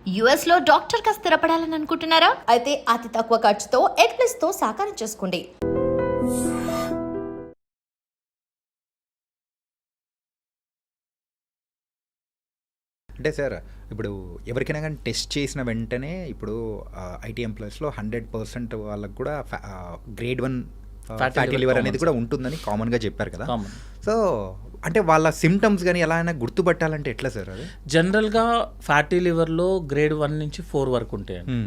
US లో doctor గా స్థిరపడాలని అనుకుంటున్నారా? అయితే అతి తక్కువ ఖర్చుతో ఎగ్ప్లస్ తో సాకారం చేసుకోండి. అంటే సార్ ఇప్పుడు ఎవరికైనా కానీ టెస్ట్ చేసిన వెంటనే ఇప్పుడు ఐటీ ఎంప్లాయీస్లో 100% వాళ్ళకు కూడా గ్రేడ్ 1 ఫ్యాటీ లివర్ అనేది కూడా ఉంటుందని కామన్గా చెప్పారు కదా. సో అంటే వాళ్ళ సిమ్టమ్స్ కానీ ఎలా అయినా గుర్తుపట్టాలంటే ఎట్లా సార్ అది? జనరల్గా ఫ్యాటీ లివర్లో గ్రేడ్ 1 నుంచి 4 వరకు ఉంటాయండి.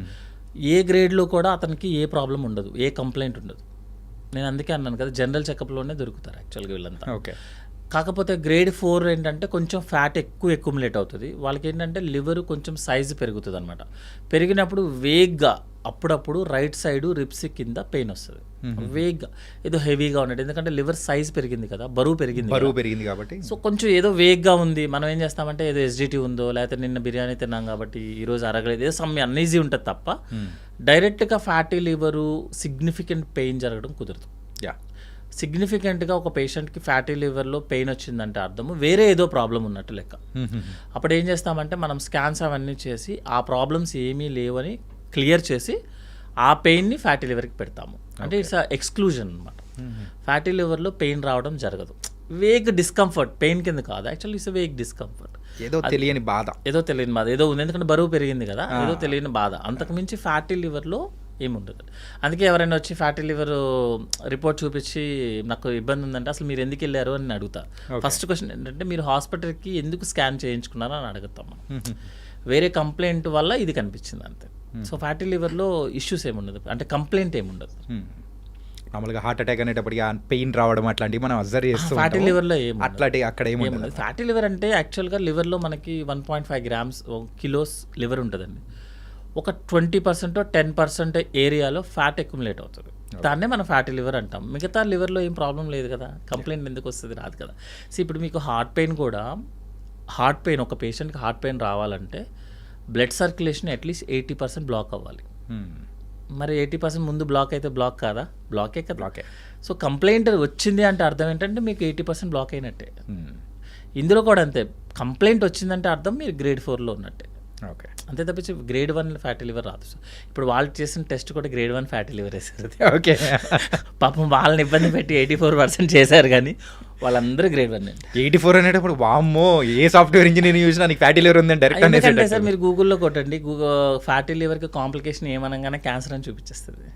ఏ గ్రేడ్లో కూడా అతనికి ఏ ప్రాబ్లం ఉండదు, ఏ కంప్లైంట్ ఉండదు. నేను అందుకే అన్నాను కదా, జనరల్ చెకప్లోనే దొరుకుతారు యాక్చువల్గా వీళ్ళంతా. ఓకే. కాకపోతే గ్రేడ్ 4 ఏంటంటే కొంచెం ఫ్యాట్ ఎక్కువ ఎక్యుములేట్ అవుతుంది. వాళ్ళకి ఏంటంటే లివర్ కొంచెం సైజు పెరుగుతుంది అనమాట. పెరిగినప్పుడు వేగ్గా అప్పుడప్పుడు రైట్ సైడ్ రిప్స్ కింద పెయిన్ వస్తుంది. వేగ్గా ఏదో హెవీగా ఉన్నట్టు, ఎందుకంటే లివర్ సైజ్ పెరిగింది కదా, బరువు పెరిగింది కాబట్టి. సో కొంచెం ఏదో వేగ్గా ఉంది. మనం ఏం చేస్తామంటే ఏదో ఎస్జిటీ ఉందో, లేకపోతే నిన్న బిర్యానీ తిన్నాం కాబట్టి ఈరోజు అరగలేదు, ఏదో సమ్ అన్ఈజీ ఉంటుంది తప్ప డైరెక్ట్గా ఫ్యాటీ లివరు సిగ్నిఫికెంట్ పెయిన్ జరగడం కుదరదు. సిగ్నిఫికెంట్గా ఒక పేషెంట్కి ఫ్యాటీ లివర్లో పెయిన్ వచ్చిందంటే అర్థము వేరే ఏదో ప్రాబ్లం ఉన్నట్టు లెక్క. అప్పుడు ఏం చేస్తామంటే మనం స్కాన్స్ అవన్నీ చేసి ఆ ప్రాబ్లమ్స్ ఏమీ లేవని క్లియర్ చేసి ఆ పెయిన్ని ఫ్యాటీ లివర్కి పెడతాము. అంటే ఇట్స్ ఎక్స్క్లూజన్ అనమాట. ఫ్యాటీ లివర్లో పెయిన్ రావడం జరగదు. వేగ్ డిస్కంఫర్ట్, పెయిన్ కింద కాదు యాక్చువల్లీ, ఇట్స్ వేగ్ డిస్కంఫర్ట్, ఏదో తెలియని బాధ ఏదో ఉంది. ఎందుకంటే బరువు పెరిగింది కదా, ఏదో తెలియని బాధ. అంతకుమించి ఫ్యాటీ లివర్లో ఏముండదు. అందుకే ఎవరైనా వచ్చి ఫ్యాటీ లివర్ రిపోర్ట్ చూపించి నాకు ఇబ్బంది ఉందంటే అసలు మీరు ఎందుకు వెళ్ళారు అని అడుగుతా. ఫస్ట్ క్వశ్చన్ ఏంటంటే మీరు హాస్పిటల్కి ఎందుకు స్కాన్ చేయించుకున్నారో అని అడుగుతాం. వేరే కంప్లైంట్ వల్ల ఇది కనిపించింది అంతే. సో ఫ్యాటీ లివర్లో ఇష్యూస్ ఏముండదు, అంటే కంప్లైంట్ ఏముండదు. మామూలుగా హార్ట్ అటాక్ అనేటప్పటికి పెయిన్ రావడం అట్లాంటివి మనం అబ్జర్వ్ చేస్తాం. ఫ్యాటీ లివర్లో అట్లాంటి అక్కడ ఏముండదు. ఫ్యాటీ లివర్ అంటే యాక్చువల్గా లివర్లో మనకి 1.5 grams కిలోస్ లివర్ ఉంటుందండి. ఒక 20% 10% ఏరియాలో ఫ్యాట్ ఎక్యుములేట్ అవుతుంది. దాన్నే మనం ఫ్యాటీ లివర్ అంటాం. మిగతా లివర్లో ఏం ప్రాబ్లం లేదు కదా, కంప్లైంట్ ఎందుకు వస్తుంది? రాదు కదా. సో ఇప్పుడు మీకు హార్ట్ పెయిన్ ఒక పేషెంట్కి హార్ట్ పెయిన్ రావాలంటే బ్లడ్ సర్క్యులేషన్ అట్లీస్ట్ 80% బ్లాక్ అవ్వాలి. మరి 80% ముందు బ్లాక్ అయితే బ్లాక్ కాదా? బ్లాకే కదా. బ్లాకే. సో కంప్లైంట్ వచ్చింది అంటే అర్థం ఏంటంటే మీకు 80% బ్లాక్ అయినట్టే. ఇందులో కూడా అంతే, కంప్లైంట్ వచ్చిందంటే అర్థం మీరు గ్రేడ్ 4లో ఉన్నట్టే. ఓకే. అంతే తప్పించి గ్రేడ్ 1 ఫ్యాటీ లివర్ రాదు. ఇప్పుడు వాళ్ళు చేసిన టెస్ట్ కూడా గ్రేడ్ 1 ఫ్యాటీ లివర్ వేసారు. ఓకే. పాపం వాళ్ళని ఇబ్బంది పెట్టి 84% చేశారు, కానీ వాళ్ళందరూ గ్రేడ్ 1 అండి. 84 అనేటప్పుడు వామ్మో ఏ సాఫ్ట్వేర్ ఇంజనీర్ చూసినా నీకు ఫ్యాటీ లివర్ ఉందని డైరెక్ట్ ఎందుకంటే సార్ మీరు గూగుల్లో కొట్టండి, ఫ్యాటీ లివర్కి కాంప్లికేషన్ ఏమనగానే క్యాన్సర్ అని చూపించేస్తుంది.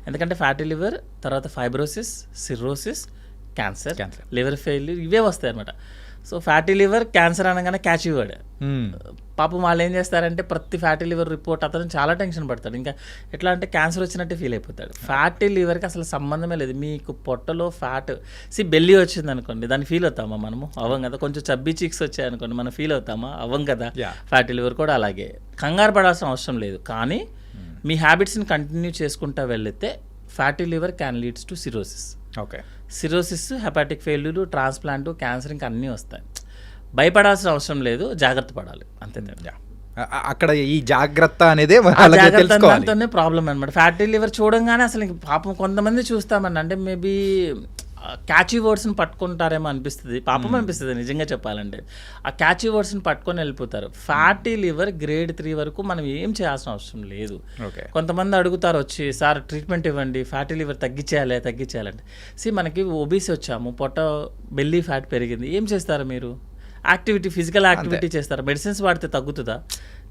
ఎందుకంటే ఫ్యాటీ లివర్ తర్వాత fibrosis, cirrhosis, cancer, liver failure ఇవే వస్తాయి అనమాట. సో ఫ్యాటీ లివర్ క్యాన్సర్ అనగానే క్యాచ్ ఇవ్వడు. పాపం వాళ్ళు ఏం చేస్తారంటే ప్రతి ఫ్యాటీ లివర్ రిపోర్ట్ అతను చాలా టెన్షన్ పడతాడు. ఇంకా ఎట్లా అంటే క్యాన్సర్ వచ్చినట్టే ఫీల్ అయిపోతాడు. ఫ్యాటీ లివర్కి అసలు సంబంధమే లేదు. మీకు పొట్టలో ఫ్యాట్ బెల్లీ వచ్చింది అనుకోండి, దాన్ని ఫీల్ అవుతామా మనము? అవ్వం కదా. కొంచెం చబ్బీ చీక్స్ వచ్చాయి అనుకోండి, మనం ఫీల్ అవుతామా? అవ్వం కదా. ఫ్యాటీ లివర్ కూడా అలాగే. కంగారు పడాల్సిన అవసరం లేదు, కానీ మీ హ్యాబిట్స్ని కంటిన్యూ చేసుకుంటూ వెళితే fatty liver can leads to cirrhosis. Okay. Cirrhosis, hepatic failure, transplant, cancer ఇంకా అన్నీ వస్తాయి. భయపడాల్సిన అవసరం లేదు, జాగ్రత్త పడాలి అంతే. అక్కడ ఈ జాగ్రత్త అనేది దాంతోనే ప్రాబ్లం అనమాట. ఫ్యాటీ లివర్ చూడంగానే అసలు పాపం కొంతమంది చూస్తామని అంటే మేబీ క్యాచీ వర్డ్స్ని పట్టుకుంటారేమో అనిపిస్తుంది, పాపం అనిపిస్తుంది నిజంగా చెప్పాలంటే. ఆ క్యాచీ వర్డ్స్ని పట్టుకొని వెళ్ళిపోతారు. ఫ్యాటీ లివర్ గ్రేడ్ 3 వరకు మనం ఏం చేయాల్సిన అవసరం లేదు. కొంతమంది అడుగుతారు వచ్చి, సార్ ట్రీట్మెంట్ ఇవ్వండి, ఫ్యాటీ లివర్ తగ్గించేయాలంటే. మనకి ఒబీసీ వచ్చాము, పొట్ట బెల్లీ ఫ్యాట్ పెరిగింది, ఏం చేస్తారు మీరు? ఫిజికల్ యాక్టివిటీ చేస్తారు. మెడిసిన్స్ వాడితే తగ్గుతుందా?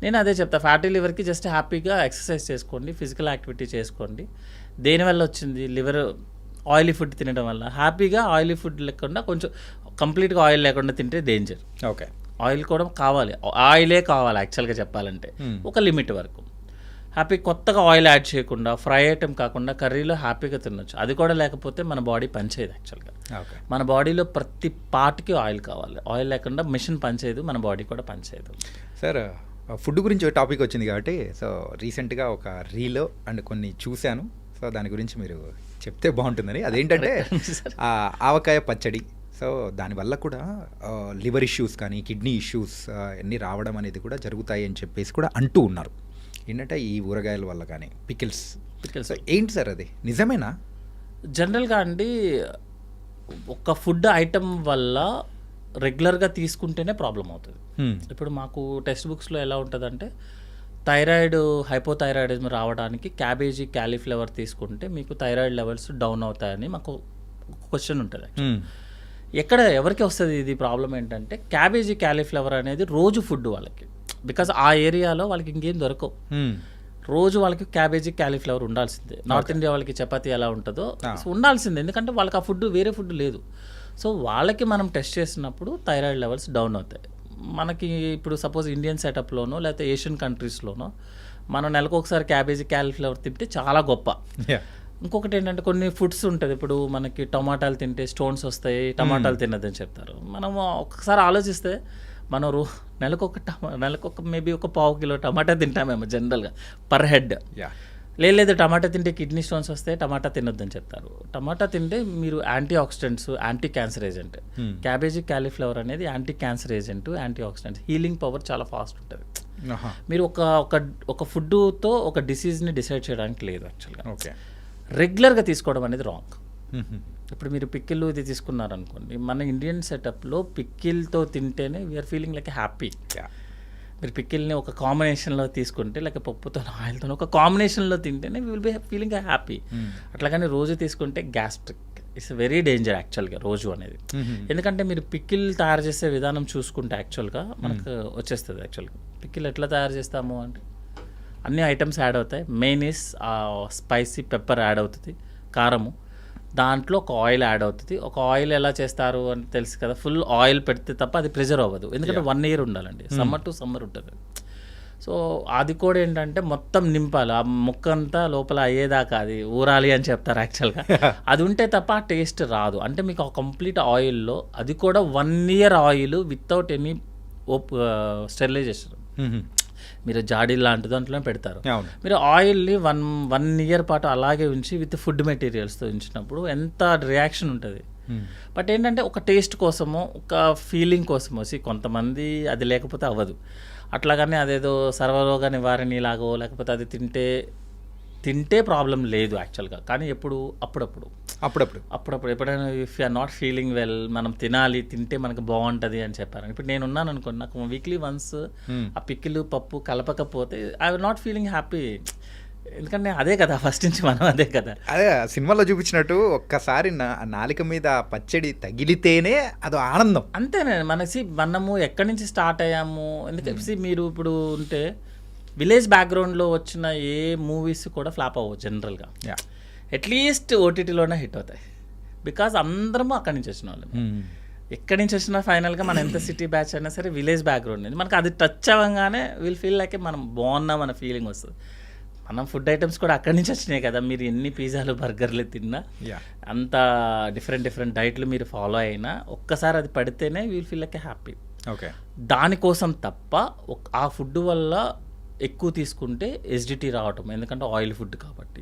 నేను అదే చెప్తా, ఫ్యాటీ లివర్కి జస్ట్ హ్యాపీగా ఎక్సర్సైజ్ చేసుకోండి, ఫిజికల్ యాక్టివిటీ చేసుకోండి. దేనివల్ల వచ్చింది? లివర్ ఆయిలీ ఫుడ్ తినడం వల్ల. హ్యాపీగా ఆయిలీ ఫుడ్ లేకుండా కొంచెం కంప్లీట్గా ఆయిల్ లేకుండా తింటే డేంజర్. ఓకే. ఆయిల్ కూడా కావాలి, ఆయిలే కావాలి యాక్చువల్గా చెప్పాలంటే ఒక లిమిట్ వరకు. కొత్తగా ఆయిల్ యాడ్ చేయకుండా, ఫ్రై ఐటమ్ కాకుండా కర్రీలో హ్యాపీగా తినొచ్చు. అది కూడా లేకపోతే మన బాడీ పనిచేయదు యాక్చువల్గా. మన బాడీలో ప్రతి పార్ట్కి ఆయిల్ కావాలి. ఆయిల్ లేకుండా మిషన్ పనిచేయదు, మన బాడీ కూడా పనిచేయదు. సార్ ఫుడ్ గురించి టాపిక్ వచ్చింది కాబట్టి, సో రీసెంట్గా ఒక రీల్ అండ్ కొన్ని చూశాను, సో దాని గురించి మీరు చెప్తే బాగుంటుందని. అదేంటంటే ఆవకాయ పచ్చడి. సో దానివల్ల కూడా లివర్ ఇష్యూస్ కానీ కిడ్నీ ఇష్యూస్ అన్నీ రావడం అనేది కూడా జరుగుతాయి అని చెప్పేసి కూడా అంటూ ఉన్నారు. ఏంటంటే ఈ ఊరగాయల వల్ల కానీ పికిల్స్ ఏంటి సార్ అది నిజమేనా? జనరల్గా అండి ఒక ఫుడ్ ఐటమ్ వల్ల రెగ్యులర్గా తీసుకుంటేనే ప్రాబ్లం అవుతుంది. ఇప్పుడు మాకు టెక్స్ట్ బుక్స్లో ఎలా ఉంటుందంటే థైరాయిడ్ హైపోథైరాయిడిజం రావడానికి క్యాబేజీ క్యాలీఫ్లవర్ తీసుకుంటే మీకు థైరాయిడ్ లెవెల్స్ డౌన్ అవుతాయని మాకు క్వశ్చన్ ఉంటుంది. ఎక్కడ ఎవరికి వస్తుంది ఇది ప్రాబ్లం ఏంటంటే క్యాబేజీ క్యాలీఫ్లవర్ అనేది రోజు ఫుడ్ వాళ్ళకి, బికాజ్ ఆ ఏరియాలో వాళ్ళకి ఇంకేం దొరకవు. రోజు వాళ్ళకి క్యాబేజీ క్యాలీఫ్లవర్ ఉండాల్సిందే. నార్త్ ఇండియా వాళ్ళకి చపాతీ ఎలా ఉంటుందో ఉండాల్సిందే, ఎందుకంటే వాళ్ళకి ఆ ఫుడ్ వేరే ఫుడ్ లేదు. సో వాళ్ళకి మనం టెస్ట్ చేసినప్పుడు థైరాయిడ్ లెవెల్స్ డౌన్ అవుతాయి. మనకి ఇప్పుడు సపోజ్ ఇండియన్ సెటప్లోనో లేకపోతే ఏషియన్ కంట్రీస్లోనో మనం నెలకు ఒకసారి క్యాబేజీ క్యాలీఫ్లవర్ తింటే చాలా గొప్ప. ఇంకొకటి ఏంటంటే కొన్ని ఫుడ్స్ ఉంటుంది, ఇప్పుడు మనకి టమాటాలు తింటే స్టోన్స్ వస్తాయి, టమాటాలు తినదని చెప్తారు. మనం ఒకసారి ఆలోచిస్తే మనం నెలకు మేబీ ఒక పావు కిలో టమాటా తింటామేమో జనరల్గా పర్ హెడ్. లేదు టమాటా తింటే కిడ్నీ స్టోన్స్ వస్తే టమాటా తినొద్దని చెప్తారు. టమాటా తింటే మీరు antioxidants, anti cancer agent. Cabbage cauliflower అనేది anti cancer agent, antioxidants, healing power చాలా ఫాస్ట్ ఉంటుంది. మీరు ఒక ఫుడ్తో ఒక డిసీజ్ని డిసైడ్ చేయడానికి లేదు యాక్చువల్గా. రెగ్యులర్గా తీసుకోవడం అనేది రాంగ్. ఇప్పుడు మీరు పిక్కిల్ ఇది తీసుకున్నారనుకోండి, మన ఇండియన్ సెటప్లో పిక్కిల్తో తింటేనే వీఆర్ ఫీలింగ్ లైక్ హ్యాపీ. మీరు పిక్కిల్ని ఒక కాంబినేషన్లో తీసుకుంటే లేక పప్పుతో ఆయిల్తో ఒక కాంబినేషన్లో తింటేనే we will be feeling happy. అట్లాగని రోజు తీసుకుంటే గ్యాస్ట్రిక్ ఇట్స్ వెరీ డేంజర్ యాక్చువల్గా రోజు అనేది. ఎందుకంటే మీరు పిక్కిల్ తయారు చేసే విధానం చూసుకుంటే యాక్చువల్గా మనకు వచ్చేస్తుంది. యాక్చువల్గా పిక్కిల్ ఎట్లా తయారు చేస్తాము అంటే అన్ని ఐటమ్స్ యాడ్ అవుతాయి. Main is spicy pepper add అవుతుంది, కారము, దాంట్లో ఒక ఆయిల్ యాడ్ అవుతుంది. ఒక ఆయిల్ ఎలా చేస్తారు అని తెలుసు కదా, ఫుల్ ఆయిల్ పెడితే తప్ప అది ప్రిజర్వ్ అవ్వదు, ఎందుకంటే 1 year ఉండాలండి, సమ్మర్ టు సమ్మర్ ఉంటుంది. సో అది కూడా ఏంటంటే మొత్తం నింపాలి, ఆ ముక్క అంతా లోపల అయ్యేదాకా అది ఊరాలి అని చెప్తారు యాక్చువల్గా. అది ఉంటే తప్ప ఆ టేస్ట్ రాదు. అంటే మీకు ఆ కంప్లీట్ ఆయిల్లో, అది కూడా 1 year oil without any sterilization, మీరు జాడీ లాంటి దాంట్లో పెడతారు. మీరు ఆయిల్ని 1 year పాటు అలాగే ఉంచి విత్ ఫుడ్ మెటీరియల్స్తో ఉంచినప్పుడు ఎంత రియాక్షన్ ఉంటుంది. బట్ ఏంటంటే ఒక టేస్ట్ కోసమో ఒక ఫీలింగ్ కోసమో కొంతమంది అది లేకపోతే అవ్వదు. అట్లాగనే అదేదో సర్వరోగ నివారణి లాగో లేకపోతే అది తింటే ప్రాబ్లం లేదు యాక్చువల్గా. కానీ అప్పుడప్పుడు ఎప్పుడైనా if you are not feeling well, మనం తింటే మనకు బాగుంటుంది అని చెప్పారు. ఇప్పుడు నేను ఉన్నాను అనుకోండి, నాకు వీక్లీ వన్స్ ఆ పిక్కిలు పప్పు కలపకపోతే I will not feeling happy. ఎందుకంటే అదే కదా ఫస్ట్ నుంచి మనం అదే కదా, అదే సినిమాలో చూపించినట్టు ఒక్కసారి నాలిక మీద పచ్చడి తగిలితేనే అదో ఆనందం. అంతేనే మనము ఎక్కడి నుంచి స్టార్ట్ అయ్యాము. ఎందుకంటే మీరు ఇప్పుడు ఉంటే విలేజ్ బ్యాక్గ్రౌండ్లో వచ్చిన ఏ మూవీస్ కూడా ఫ్లాప్ అవ్వవు జనరల్గా, అట్లీస్ట్ ఓటీటీలోనే హిట్ అవుతాయి. బికాజ్ అందరము అక్కడి నుంచి వచ్చిన వాళ్ళు. ఎక్కడి నుంచి వచ్చినా ఫైనల్గా మనం ఎంత సిటీ బ్యాచ్ అయినా సరే విలేజ్ బ్యాక్గ్రౌండ్ నుంచి మనకు అది టచ్ అవ్వగానే విల్ ఫీల్ లైక్ మనం బాగున్నాం అన్న ఫీలింగ్ వస్తుంది. మనం ఫుడ్ ఐటమ్స్ కూడా అక్కడి నుంచి వచ్చినాయి కదా, మీరు ఎన్ని పిజ్జాలు బర్గర్లు తిన్నా, అంత డిఫరెంట్ డైట్లు మీరు ఫాలో అయినా ఒక్కసారి అది పడితేనే విల్ ఫీల్ లైక్ హ్యాపీ. దానికోసం తప్ప ఆ ఫుడ్ వల్ల ఎక్కువ తీసుకుంటే ఎసిడిటీ రావటం, ఎందుకంటే ఆయిల్ ఫుడ్ కాబట్టి.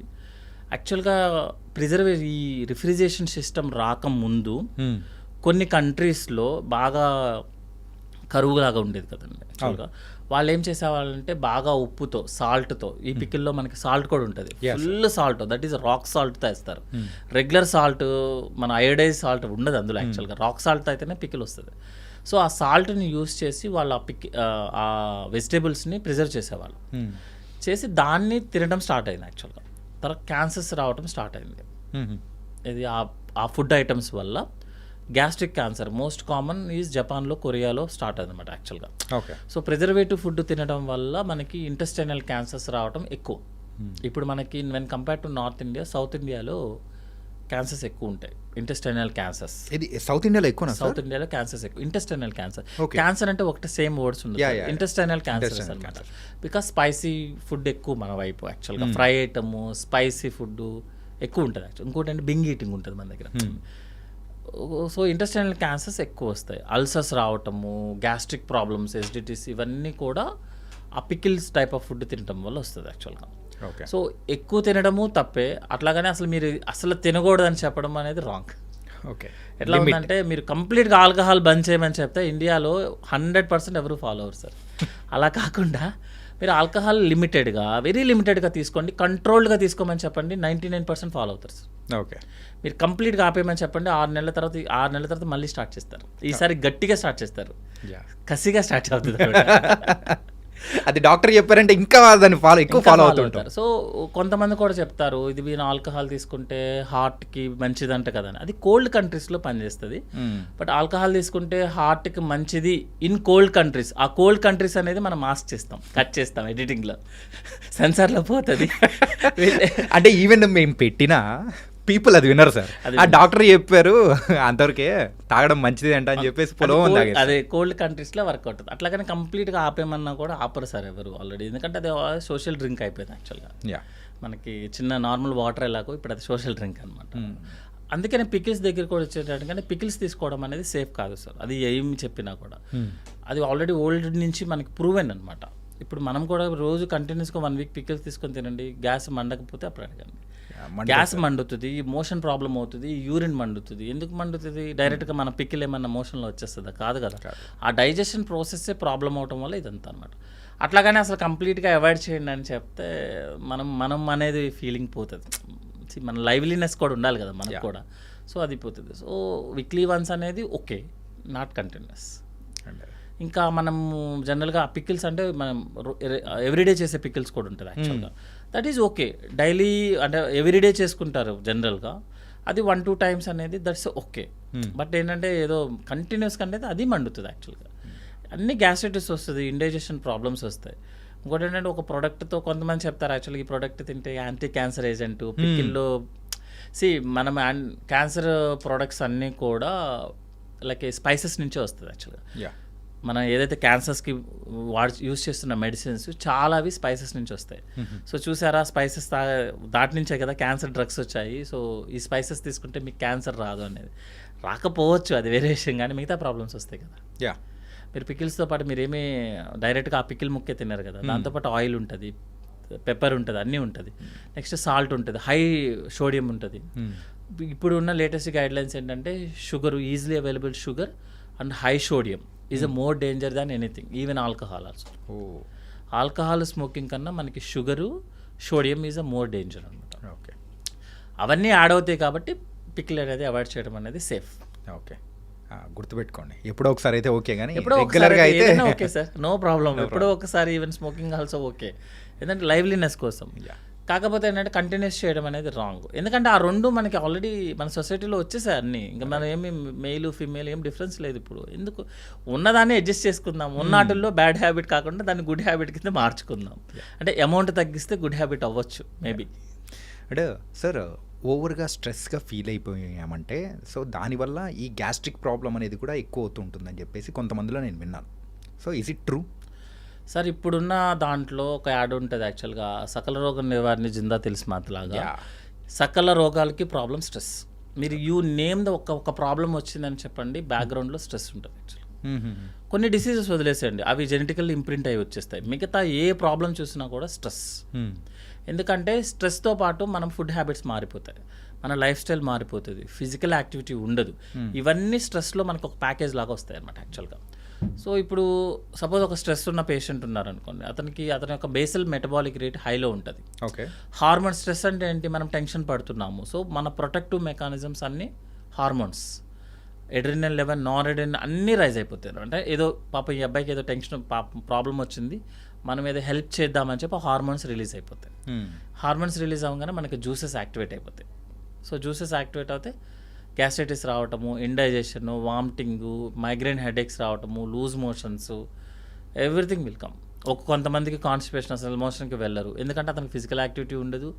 యాక్చువల్గా ఈ రిఫ్రిజరేషన్ సిస్టమ్ రాకముందు కొన్ని కంట్రీస్లో బాగా కరువులాగా ఉండేది కదండి. యాక్చువల్గా వాళ్ళు ఏం చేసేవాళ్ళంటే బాగా ఉప్పుతో, సాల్ట్తో, ఈ పికిల్లో మనకి సాల్ట్ కూడా ఉంటుంది, full salt, that is rock సాల్ట్తో వేస్తారు. రెగ్యులర్ సాల్ట్, మన అయోడైజ్ సాల్ట్ ఉండదు అందులో. యాక్చువల్గా రాక్ సాల్ట్ అయితేనే పికిల్ వస్తుంది. సో ఆ సాల్ట్ని యూస్ చేసి వాళ్ళు ఆ వెజిటేబుల్స్ని ప్రిజర్వ్ చేసేవాళ్ళు. చేసి దాన్ని తినడం స్టార్ట్ అయింది యాక్చువల్గా. తర్వాత క్యాన్సర్స్ రావడం స్టార్ట్ అయింది. ఇది ఆ ఫుడ్ ఐటమ్స్ వల్ల gastric cancer most common is జపాన్లో, కొరియాలో స్టార్ట్ అయింది అనమాట యాక్చువల్గా. సో ప్రిజర్వేటివ్ ఫుడ్ తినడం వల్ల మనకి ఇంటెస్టైనల్ క్యాన్సర్స్ రావడం ఎక్కువ. ఇప్పుడు మనకి when compare to north India, south ఇండియాలో క్యాన్సర్స్ ఎక్కువ ఉంటాయి, ఇంటెస్టైనల్ క్యాన్సర్స్. ఇది సౌత్ ఇండియాలో ఎక్కువ. సౌత్ ఇండియాలో క్యాన్సర్స్ ఎక్కువ. ఇంటెస్టైనల్ క్యాన్సర్, క్యాన్సర్ అంటే ఒకటి సేమ్ వర్డ్స్ ఉంది, ఇంటెస్టైనల్ క్యాన్సర్స్ అనమాట. బికాస్ స్పైసీ ఫుడ్ ఎక్కువ మన వైపు యాక్చువల్గా, ఫ్రై ఐటమ్, స్పైసీ ఫుడ్ ఎక్కువ ఉంటుంది యాక్చువల్. ఇంకోటి అంటే బింగ్ ఈటింగ్ ఉంటుంది మన దగ్గర. సో ఇంటెస్టైనల్ క్యాన్సర్స్ ఎక్కువ వస్తాయి. అల్సర్స్ రావటము, గ్యాస్ట్రిక్ ప్రాబ్లమ్స్, ఎసిడిటీస్, ఇవన్నీ కూడా ఆ పికిల్స్ టైప్ ఆఫ్ ఫుడ్ తినడం వల్ల వస్తుంది యాక్చువల్గా. సో ఎక్కువ తినడము తప్పే, అట్లాగనే మీరు అసలు తినకూడదని చెప్పడం అనేది రాంగ్. ఎట్లా ఉందంటే మీరు కంప్లీట్గా ఆల్కహాల్ బంద్ చేయమని చెప్తే ఇండియాలో 100% ఎవరు ఫాలో అవ్వరు సార్. అలా కాకుండా మీరు ఆల్కహాల్ లిమిటెడ్గా, వెరీ లిమిటెడ్గా తీసుకోండి, కంట్రోల్డ్గా తీసుకోమని చెప్పండి, 99% ఫాలో అవుతారు సార్. ఓకే. మీరు కంప్లీట్గా ఆపేయమని చెప్పండి, 6 నెలల తర్వాత మళ్ళీ స్టార్ట్ చేస్తారు. ఈసారి గట్టిగా స్టార్ట్ చేస్తారు, కసిగా స్టార్ట్ అవుతుంది. అది డాక్టర్ చెప్పారంటే ఇంకా దాన్ని ఎక్కువ ఫాలో అవుతుంటారు. సో కొంతమంది కూడా చెప్తారు ఇది మీరు ఆల్కహాల్ తీసుకుంటే హార్ట్కి మంచిదంట కదా అని. అది కోల్డ్ కంట్రీస్లో పనిచేస్తుంది. బట్ ఆల్కహాల్ తీసుకుంటే హార్ట్కి మంచిది ఇన్ కోల్డ్ కంట్రీస్. ఆ కోల్డ్ కంట్రీస్ అనేది మనం మాస్క్ చేస్తాం, కట్ చేస్తాం ఎడిటింగ్లో, సెన్సార్లో పోతుంది. అంటే ఈవెన్ మేము పెట్టినా పీపుల్ అది వినరు సార్. ఆ డాక్టర్ చెప్పారు అంతవరకే తాగడం మంచిది అంట అని చెప్పేసి అదే కోల్డ్ కంట్రీస్లో వర్క్ అవుతుంది. అట్లాగని కంప్లీట్గా ఆపేమన్నా కూడా ఆపరు సార్ ఎవరు ఆల్రెడీ, ఎందుకంటే అది సోషల్ డ్రింక్ అయిపోయింది యాక్చువల్గా. మనకి చిన్న నార్మల్ వాటర్ ఎలాగో ఇప్పుడు అది సోషల్ డ్రింక్ అనమాట. అందుకనే పికిల్స్ దగ్గర కూడా వచ్చేటట్టుగానే పికిల్స్ తీసుకోవడం అనేది సేఫ్ కాదు సార్. అది ఏమి చెప్పినా కూడా అది ఆల్రెడీ ఓల్డ్ నుంచి మనకి ప్రూవెన్ అనమాట. ఇప్పుడు మనం కూడా రోజు కంటిన్యూస్గా 1 వీక్ పికిల్స్ తీసుకొని తినండి, గ్యాస్ మండకపోతే అప్పుడు అడగండి. గ్యాస్ మండుతుంది, మోషన్ ప్రాబ్లం అవుతుంది, యూరిన్ మండుతుంది. ఎందుకు మండుతుంది? డైరెక్ట్గా మన పికిల్ ఏమన్నా మోషన్లో వచ్చేస్తుందా? కాదు కదా. ఆ డైజెషన్ ప్రాసెస్సే ప్రాబ్లం అవటం వల్ల ఇదంతా అనమాట. అట్లాగనే అసలు కంప్లీట్గా అవాయిడ్ చేయండి అని చెప్తే మనం అనేది ఫీలింగ్ పోతుంది. మన లైవ్లీనెస్ కూడా ఉండాలి కదా మనకు కూడా. సో అది పోతుంది. సో వీక్లీ వన్స్ అనేది ఓకే, నాట్ కంటిన్యూస్. ఇంకా మనం జనరల్గా పికిల్స్ అంటే మనం ఎవ్రీడే చేసే పికిల్స్ కూడా ఉంటుంది యాక్చువల్గా. That is okay. డైలీ అంటే ఎవ్రీడే చేసుకుంటారు జనరల్గా, అది 1-2 టైమ్స్ అనేది దట్స్ ఓకే. బట్ ఏంటంటే ఏదో కంటిన్యూస్గా అనేది అది మండుతుంది యాక్చువల్గా. అన్ని గ్యాస్ట్రైటిస్ వస్తుంది, ఇండైజెషన్ ప్రాబ్లమ్స్ వస్తాయి. ఇంకోటి ఏంటంటే ఒక ప్రోడక్ట్తో కొంతమంది చెప్తారు యాక్చువల్గా ఈ ప్రోడక్ట్ తింటే యాంటీ క్యాన్సర్ ఏజెంట్ పికిల్లో. మనం క్యాన్సర్ ప్రోడక్ట్స్ అన్నీ కూడా లైక్ స్పైసెస్ నుంచే వస్తుంది యాక్చువల్గా. మనం ఏదైతే క్యాన్సర్స్కి యూజ్ చేస్తున్న మెడిసిన్స్ చాలా అవి స్పైసెస్ నుంచి వస్తాయి. సో చూసారా, స్పైసెస్ దాటి నుంచే కదా క్యాన్సర్ డ్రగ్స్ వచ్చాయి. సో ఈ స్పైసెస్ తీసుకుంటే మీకు క్యాన్సర్ రాదు అనేది, రాకపోవచ్చు అది వేరే విషయం, కానీ మిగతా ప్రాబ్లమ్స్ వస్తాయి కదా. మీరు పికిల్స్తో పాటు మీరేమీ డైరెక్ట్గా ఆ పికిల్ ముక్కే తిన్నారు కదా, దాంతోపాటు ఆయిల్ ఉంటుంది, పెప్పర్ ఉంటుంది, అన్నీ ఉంటుంది. నెక్స్ట్ సాల్ట్ ఉంటుంది, హై సోడియం ఉంటుంది. ఇప్పుడు ఉన్న లేటెస్ట్ గైడ్లైన్స్ ఏంటంటే sugar, easily available sugar and high sodium is a more danger than anything, even alcohol also. Alcohol smoking కన్నా మనకి sugar, sodium is a more danger అనమాట. ఓకే. అవన్నీ add అవుతాయి కాబట్టి పికిల్ అనేది అవాయిడ్ చేయడం అనేది సేఫ్. ఓకే, గుర్తుపెట్టుకోండి. ఎప్పుడో ఒకసారి అయితే ఓకే, కానీ ఎప్పుడో రెగ్యులర్గా అయితే ఓకే సార్, నో ప్రాబ్లం. ఎప్పుడో ఒకసారి ఈవెన్ స్మోకింగ్ ఆల్సో ఓకే, ఎందుకంటే లైవ్లీనెస్ కోసం. కాకపోతే ఏంటంటే కంటిన్యూస్ చేయడం అనేది రాంగ్. ఎందుకంటే ఆ రెండు మనకి ఆల్రెడీ మన సొసైటీలో వచ్చేసాయి అన్నీ. ఇంకా మనం ఏమి మెయిల్ ఫీమేల్ ఏం డిఫరెన్స్ లేదు. ఇప్పుడు ఎందుకు ఉన్నదాన్ని అడ్జస్ట్ చేసుకుందాం, ఉన్నటిల్లో బ్యాడ్ హ్యాబిట్ కాకుండా దాన్ని గుడ్ హ్యాబిట్ కింద మార్చుకుందాం. అంటే అమౌంట్ తగ్గిస్తే గుడ్ హ్యాబిట్ అవ్వచ్చు మేబీ. అంటే సార్ ఓవర్గా స్ట్రెస్గా ఫీల్ అయిపోయామంటే సో దానివల్ల ఈ గ్యాస్ట్రిక్ ప్రాబ్లం అనేది కూడా ఎక్కువ అవుతుంటుందని చెప్పేసి కొంతమందిలో నేను విన్నాను. So is it true? Sir ఇప్పుడున్న దాంట్లో ఒక యాడ్ ఉంటుంది యాక్చువల్గా, సకల రోగ నివారణ జిందా తెలిసి మాతలాగా. సకల రోగాలకి ప్రాబ్లం స్ట్రెస్. మీరు యూ నేమ్ ద ఒక ప్రాబ్లం వచ్చిందని చెప్పండి, బ్యాక్గ్రౌండ్లో స్ట్రెస్ ఉంటుంది యాక్చువల్గా. కొన్ని డిసీజెస్ వదిలేసేయండి, అవి జెనెటికల్లీ ఇంప్రింట్ అయ్యి వచ్చేస్తాయి. మిగతా ఏ ప్రాబ్లం చూసినా కూడా స్ట్రెస్. ఎందుకంటే స్ట్రెస్తో పాటు మనం ఫుడ్ హ్యాబిట్స్ మారిపోతాయి, మన లైఫ్ స్టైల్ మారిపోతుంది, ఫిజికల్ యాక్టివిటీ ఉండదు. ఇవన్నీ స్ట్రెస్లో మనకు ఒక ప్యాకేజ్ లాగా వస్తాయి అన్నమాట యాక్చువల్గా. సో ఇప్పుడు సపోజ్ ఒక స్ట్రెస్ ఉన్న పేషెంట్ ఉన్నారనుకోండి, అతని యొక్క బేసల్ మెటబాలిక్ రేట్ హైలో ఉంటుంది. ఓకే. హార్మోన్ స్ట్రెస్ అంటే ఏంటి, మనం టెన్షన్ పడుతున్నాము, సో మన ప్రొటెక్టివ్ మెకానిజమ్స్ అన్నీ hormones, adrenal level, non adrenal అన్నీ రైజ్ అయిపోతాయి. అంటే ఏదో పాప ఈ అబ్బాయికి ఏదో టెన్షన్ ప్రాబ్లం వచ్చింది, మనం ఏదో హెల్ప్ చేద్దామని చెప్పి హార్మోన్స్ రిలీజ్ అయిపోతాయి. హార్మోన్స్ రిలీజ్ అవ్వగానే మనకి జ్యూసెస్ యాక్టివేట్ అయిపోతాయి. సో జ్యూసెస్ యాక్టివేట్ అవుతే గ్యాస్ట్రైటిస్ రావటము, ఇండైజెషన్, వామిటింగు, మైగ్రేన్ హెడేక్స్ రావటము, loose motions, everything will come. కొంతమందికి కాన్స్టిపేషన్, అసలు మోషన్కి వెళ్ళరు, ఎందుకంటే అతనికి ఫిజికల్ యాక్టివిటీ ఉండదు,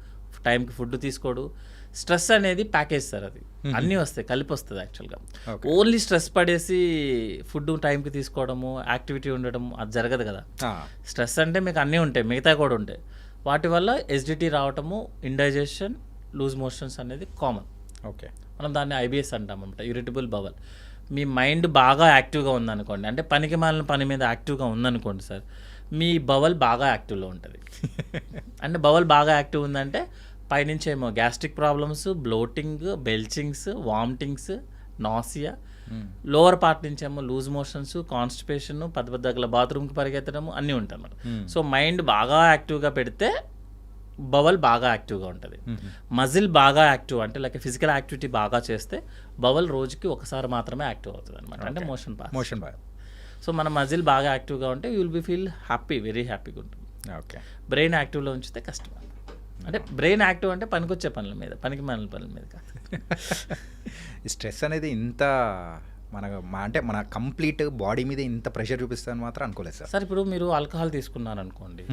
టైంకి ఫుడ్ తీసుకోడు. స్ట్రెస్ అనేది ప్యాకేజ్ సార్, అది అన్నీ వస్తాయి, కలిపి వస్తుంది యాక్చువల్గా. ఓన్లీ స్ట్రెస్ పడేసి ఫుడ్ టైంకి తీసుకోవడము, యాక్టివిటీ ఉండడం అది జరగదు కదా. స్ట్రెస్ అంటే మీకు అన్నీ ఉంటాయి, మిగతా కూడా ఉంటాయి. వాటి వల్ల ఎస్డిటీ రావటము, ఇండైజెషన్, లూజ్ మోషన్స్ అనేది కామన్. ఓకే. మనం దాన్ని ఐబిఎస్ అంటాం అనమాట, ఇరిటబుల్ బవల్. మీ మైండ్ బాగా యాక్టివ్గా ఉందనుకోండి, అంటే పనికి మాలిన పని మీద యాక్టివ్గా ఉందనుకోండి సార్, మీ బవల్ బాగా యాక్టివ్లో ఉంటుంది. అంటే బవల్ బాగా యాక్టివ్ ఉందంటే పైనుంచి ఏమో gastric problems, bloating, belchings, vomitings, nausea, lower part నుంచి ఏమో లూజ్ మోషన్స్, కాన్స్టిపేషన్, పెద్ద దగ్గర బాత్రూమ్కి పరిగెత్తడము అన్నీ ఉంటాయి అన్నమాట. సో మైండ్ బాగా యాక్టివ్గా పెడితే బవల్ బాగా యాక్టివ్గా ఉంటుంది. మజిల్ బాగా యాక్టివ్ అంటే లైక్ ఫిజికల్ యాక్టివిటీ బాగా చేస్తే బవల్ రోజుకి ఒకసారి మాత్రమే యాక్టివ్ అవుతుంది అనమాట, అంటే మోషన్ బాగా. సో మన మజిల్ బాగా యాక్టివ్గా ఉంటే you will be feel happy, very హ్యాపీగా ఉంటుంది. ఓకే. బ్రెయిన్ యాక్టివ్లో ఉంచితే కష్టం. అంటే బ్రెయిన్ యాక్టివ్ అంటే పనికొచ్చే పనుల మీద, పనికి మాలిన పనుల మీద కాదు. ఈ స్ట్రెస్ అనేది ఇంత అంటే మన కంప్లీట్ బాడీ మీద ఇంత ప్రెషర్ చూపిస్తుందని మాత్రం అనుకోలేదు సార్. సార్ ఇప్పుడు మీరు ఆల్కహాల్ తీసుకున్నారనుకోండి,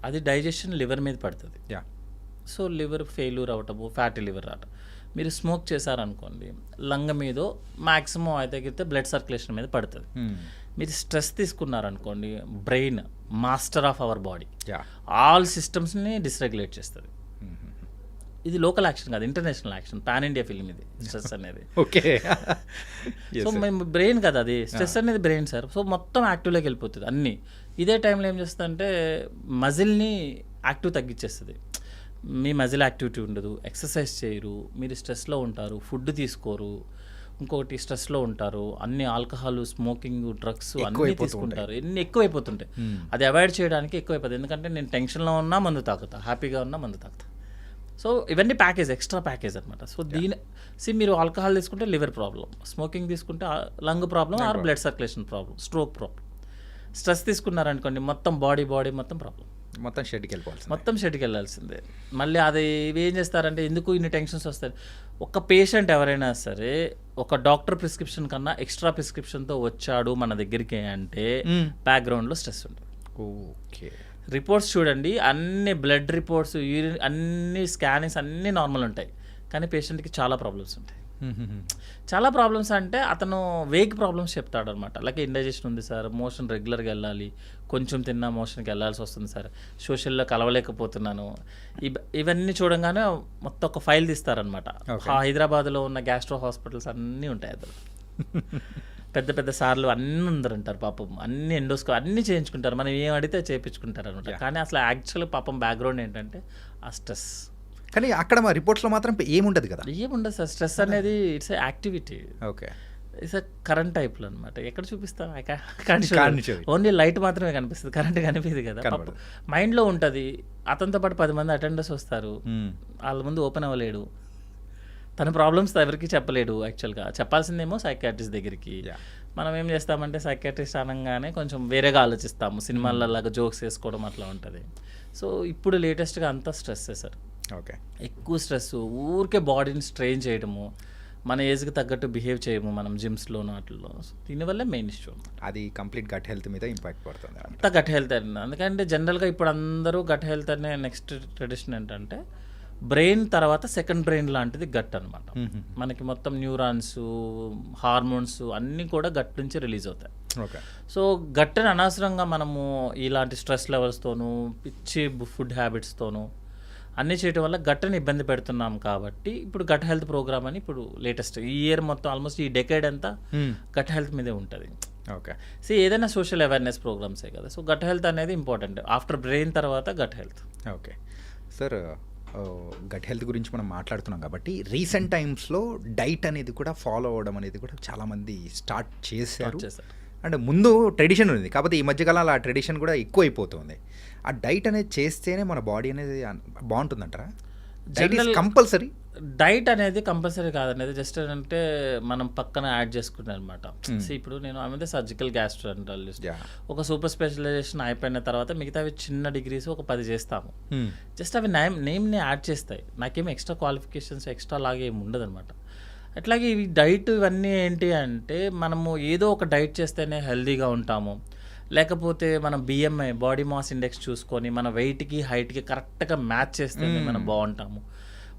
అది డైజెషన్ లివర్ మీద పడుతుంది. సో లివర్ ఫెయిల్యూర్ అవ్వటము, ఫ్యాటీ లివర్ రావటం. మీరు స్మోక్ చేశారనుకోండి, లంగ మీద మ్యాక్సిమం అయితే బ్లడ్ సర్క్యులేషన్ మీద పడుతుంది. మీరు స్ట్రెస్ తీసుకున్నారనుకోండి, brain master of our body, all సిస్టమ్స్ని డిస్రెగ్యులేట్ చేస్తుంది. ఇది లోకల్ యాక్షన్ కాదు, international action, pan India film ఇది స్ట్రెస్ అనేది. ఓకే. సో మేము బ్రెయిన్ కదా అది, స్ట్రెస్ అనేది బ్రెయిన్ సార్. సో మొత్తం యాక్టివ్లోకి వెళ్ళిపోతుంది అన్నీ. ఇదే టైంలో ఏం చేస్తుందంటే మజిల్ని యాక్టివ్ తగ్గించేస్తుంది. మీ మజిల్ యాక్టివిటీ ఉండదు, ఎక్సర్సైజ్ చేయరు, మీరు స్ట్రెస్లో ఉంటారు, ఫుడ్ తీసుకోరు, ఇంకొకటి స్ట్రెస్లో ఉంటారు, అన్ని ఆల్కహాల్, స్మోకింగ్, డ్రగ్స్ అన్నీ తీసుకుంటారు, ఎన్ని ఎక్కువైపోతుంటాయి. అది అవాయిడ్ చేయడానికి ఎక్కువైపోతుంది. ఎందుకంటే నేను టెన్షన్లో ఉన్నా మందు తాగుతా, హ్యాపీగా ఉన్నా మందు తాగుతా. సో ఇవన్నీ ప్యాకేజ్, ఎక్స్ట్రా ప్యాకేజ్ అనమాట. సో మీరు ఆల్కహాల్ తీసుకుంటే లివర్ ప్రాబ్లం, స్మోకింగ్ తీసుకుంటే lung problem or blood circulation problem, stroke problem. Stress తీసుకున్నారనుకోండి మొత్తం బాడీ మొత్తం ప్రాబ్లం, మొత్తం షెడ్కి వెళ్ళాల్సిందే. మళ్ళీ అది ఇవి ఏం చేస్తారంటే ఎందుకు ఇన్ని టెన్షన్స్ వస్తాయి. ఒక పేషెంట్ ఎవరైనా సరే ఒక డాక్టర్ ప్రిస్క్రిప్షన్ కన్నా ఎక్స్ట్రా ప్రిస్క్రిప్షన్తో వచ్చాడు మన దగ్గరికి అంటే బ్యాక్గ్రౌండ్లో స్ట్రెస్ ఉంటుంది. ఓకే. రిపోర్ట్స్ చూడండి, అన్ని బ్లడ్ రిపోర్ట్స్, యూరిన్, అన్ని స్కానింగ్స్ అన్నీ నార్మల్ ఉంటాయి, కానీ పేషెంట్కి చాలా ప్రాబ్లమ్స్ ఉంటాయి. చాలా ప్రాబ్లమ్స్ అంటే అతను వేగ్ ప్రాబ్లమ్స్ చెప్తాడు అనమాట. లైక్ ఇండైజెషన్ ఉంది సార్, మోషన్ రెగ్యులర్గా వెళ్ళాలి, కొంచెం తిన్నా మోషన్కి వెళ్ళాల్సి వస్తుంది సార్, సోషల్లో కలవలేకపోతున్నాను, ఇవన్నీ చూడంగానే మొత్తం ఒక ఫైల్ తీస్తారనమాట. హైదరాబాద్లో ఉన్న గ్యాస్ట్రో హాస్పిటల్స్ అన్నీ ఉంటాయి అందులో. పెద్ద పెద్ద సార్లు అన్నీ అందరు ఉంటారు పాపం, అన్ని అన్నీ చేయించుకుంటారు, మనం ఏం అడిగితే చేయించుకుంటారు అనమాట. కానీ అసలు యాక్చువల్ పాపం బ్యాక్గ్రౌండ్ ఏంటంటే ఆ స్ట్రెస్. కానీ అక్కడ మా రిపోర్ట్స్లో మాత్రం ఏముండదు కదా. ఏముండదు సార్, స్ట్రెస్ అనేది it's a activity. Okay. It's current టైప్లో అనమాట. ఎక్కడ చూపిస్తాను, ఓన్లీ లైట్ మాత్రమే కనిపిస్తుంది, కరెంట్ కనిపిస్తుంది కదా. మైండ్లో ఉంటుంది. అతనితో పాటు 10 మంది అటెండర్స్ వస్తారు, వాళ్ళ ముందు ఓపెన్ అవ్వలేడు, తన ప్రాబ్లమ్స్ ఎవరికి చెప్పలేడు. యాక్చువల్గా చెప్పాల్సిందేమో సైకాట్రిస్ట్ దగ్గరికి. మనం ఏం చేస్తామంటే సైకాట్రిస్ట్ అనగానే కొంచెం వేరేగా ఆలోచిస్తాము, సినిమాలలాగా జోక్స్ వేసుకోవడం అట్లా ఉంటుంది. సో ఇప్పుడు లేటెస్ట్గా అంతా స్ట్రెస్సే సార్. ఓకే. ఎక్కువ స్ట్రెస్, ఊరికే బాడీని స్ట్రెయిన్ చేయడము, మన ఏజ్కి తగ్గట్టు బిహేవ్ చేయము మనం జిమ్స్లోనూ వాటిల్లో. దీనివల్లే మెయిన్ ఇష్యూ. అది కంప్లీట్ గట్ హెల్త్ మీద ఇంపాక్ట్ పడుతుంది అంతా గట్ హెల్త్ అండి. ఎందుకంటే జనరల్గా ఇప్పుడు అందరూ గట్ హెల్త్ అనే నెక్స్ట్ ట్రెడిషన్ ఏంటంటే బ్రెయిన్ తర్వాత సెకండ్ బ్రెయిన్ లాంటిది గట్ అనమాట. మనకి మొత్తం న్యూరాన్స్, హార్మోన్స్ అన్నీ కూడా గట్ నుంచి రిలీజ్ అవుతాయి. ఓకే. సో గట్ని అనవసరంగా మనము ఇలాంటి స్ట్రెస్ లెవెల్స్తోనూ, పిచ్చి ఫుడ్ హ్యాబిట్స్తోనూ అన్నీ చేయడం వల్ల గట్ని ఇబ్బంది పెడుతున్నాం. కాబట్టి ఇప్పుడు గట్ హెల్త్ ప్రోగ్రామ్ అని ఇప్పుడు లేటెస్ట్ ఈ ఇయర్ మొత్తం ఆల్మోస్ట్ ఈ డెకేడ్ అంతా గట్ హెల్త్ మీదే ఉంటుంది. ఓకే. సో ఏదైనా సోషల్ అవేర్నెస్ ప్రోగ్రామ్సే కదా. సో గట్ హెల్త్ అనేది ఇంపార్టెంట్. ఆఫ్టర్ బ్రెయిన్ తర్వాత gut health. Okay sir, gut health గురించి మనం మాట్లాడుతున్నాం కాబట్టి రీసెంట్ టైమ్స్లో డైట్ అనేది కూడా ఫాలో అవ్వడం అనేది కూడా చాలామంది స్టార్ట్ చేశారు. అంటే ముందు ట్రెడిషన్ ఉంది, కాకపోతే ఈ మధ్యకాలంలో ఆ ట్రెడిషన్ కూడా ఎక్కువ అయిపోతుంది. ఆ డైట్ అనేది చేస్తేనే మన బాడీ అనేది బాగుంటుందంటారా? కంపల్సరీ డైట్ అనేది కంపల్సరీ కాదనేది జస్ట్ అంటే మనం పక్కన యాడ్ చేసుకున్నాం అనమాట. ఇప్పుడు నేను ఆమె సర్జికల్ గ్యాస్ట్రోఎంటరాలజిస్ట్, ఒక సూపర్ స్పెషలైజేషన్ అయిపోయిన తర్వాత మిగతా అవి చిన్న డిగ్రీస్ ఒక 10 చేస్తాము. జస్ట్ అవి నేమ్ని యాడ్ చేస్తాయి, నాకేమి ఎక్స్ట్రా క్వాలిఫికేషన్స్ ఎక్స్ట్రా లాగే ఏమి ఉండదు అనమాట. అట్లాగే ఇవి డైట్ ఇవన్నీ ఏంటి అంటే మనము ఏదో ఒక డైట్ చేస్తేనే హెల్తీగా ఉంటాము, లేకపోతే మనం BMI బాడీ మాస్ ఇండెక్స్ చూసుకొని మన వెయిట్కి హైట్కి కరెక్ట్గా మ్యాచ్ చేస్తేనే మనం బాగుంటాము.